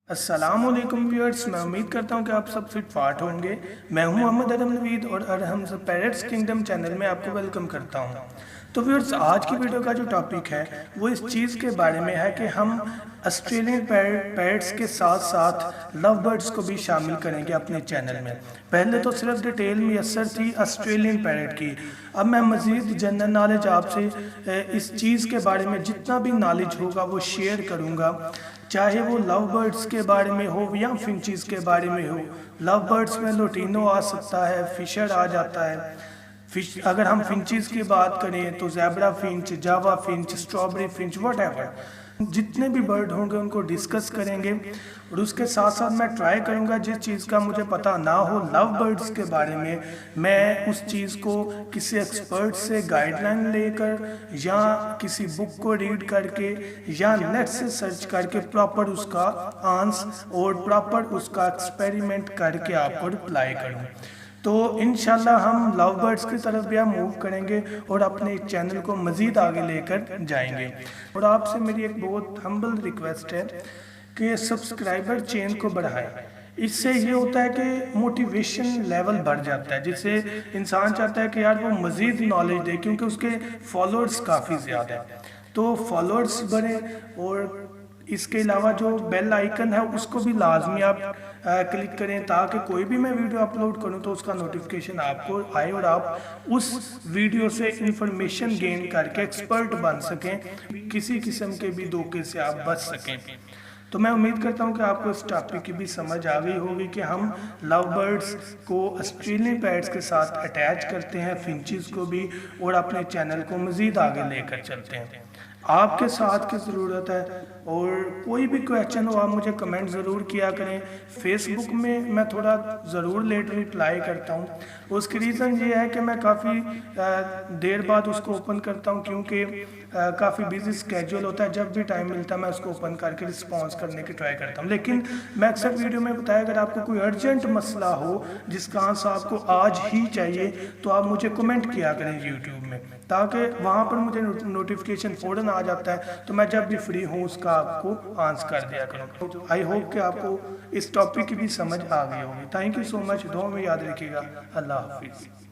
अस्सलामुअलैकुम व्यूअर्स, मैं उम्मीद करता हूं कि आप सब फिट फाट होंगे। मैं हूं मोहम्मद अदम नवीद और अरहम्स पैरट्स किंगडम चैनल में आपको वेलकम करता हूं। तो व्यूअर्स, आज की वीडियो का जो टॉपिक है वो इस चीज़ के बारे में है कि हम ऑस्ट्रेलियन पैरट्स के साथ साथ लव बर्ड्स को भी शामिल करेंगे अपने चैनल में। पहले तो सिर्फ डिटेल मैसर थी ऑस्ट्रेलियन पैरट की, अब मैं मज़ीद जनरल नॉलेज आपसे इस चीज़ के बारे में जितना भी नॉलेज होगा वो शेयर करूँगा, चाहे वो लव बर्ड्स के बारे में हो या फिंचेस के बारे में हो। लव बर्ड्स में लोटिनो आ सकता है, फिशर आ जाता है। फिश अगर हम फिंचेस की बात करें तो zebra Finch, Java Finch, strawberry Finch, what जितने भी बर्ड होंगे उनको डिस्कस करेंगे। और उसके साथ साथ मैं ट्राई करूंगा जिस चीज़ का मुझे पता ना हो लव बर्ड्स के बारे में, मैं उस चीज़ को किसी एक्सपर्ट से गाइडलाइन लेकर या किसी बुक को रीड करके या नेट से सर्च करके प्रॉपर उसका आंसर और प्रॉपर उसका एक्सपेरिमेंट करके आपको रिप्लाई करूँ। तो इंशाल्लाह हम लव बर्ड्स की तरफ भी हम मूव करेंगे और अपने चैनल को मज़ीद आगे लेकर जाएंगे। और आपसे मेरी एक बहुत हम्बल रिक्वेस्ट है कि सब्सक्राइबर चेन को बढ़ाएं। इससे ये होता है कि मोटिवेशन लेवल बढ़ जाता है, जिससे इंसान चाहता है कि यार वो मज़ीद नॉलेज दे, क्योंकि उसके फॉलोअर्स काफ़ी ज़्यादा है। तो फॉलोअर्स बढ़े और इसके अलावा जो बेल आइकन है उसको भी लाजमी आप क्लिक करें, ताकि कोई भी मैं वीडियो अपलोड करूं तो उसका नोटिफिकेशन आपको आए और आप उस वीडियो से इंफॉर्मेशन गेन करके एक्सपर्ट बन सकें, किसी किस्म के भी धोखे से आप बच सकें। तो मैं उम्मीद करता हूं कि आपको इस टॉपिक की भी समझ आ गई होगी कि हम लव बर्ड्स को ऑस्ट्रेलियन पैरट्स के साथ अटैच करते हैं, फिंचेस को भी, और अपने चैनल को मज़ीद आगे लेकर चलते हैं। आपके साथ की ज़रूरत है, और कोई भी क्वेश्चन हो आप मुझे कमेंट ज़रूर किया करें। फेसबुक में मैं थोड़ा ज़रूर लेट रिप्लाई करता हूँ, उसकी रीज़न ये है कि मैं काफ़ी देर बाद उसको ओपन करता हूँ, क्योंकि काफ़ी बिजी स्केड्यूल होता है। जब भी टाइम मिलता है मैं उसको ओपन करके रिस्पॉन्स करने की ट्राई करता हूँ। लेकिन मैं अक्सर वीडियो में बताया, अगर आपको कोई अर्जेंट मसला हो जिसका आंसर आपको आज ही चाहिए तो आप मुझे कमेंट किया करें यूट्यूब में, ताकि वहाँ पर मुझे नोटिफिकेशन फ़ौरन आ जाता है, तो मैं जब भी फ्री हूँ उसका आपको आंसर कर दिया करूँ। आई होप कि आपको इस टॉपिक की भी समझ आ गई होगी। थैंक यू सो मच, दुआ में याद रखिएगा। अल्लाह हाफिज़।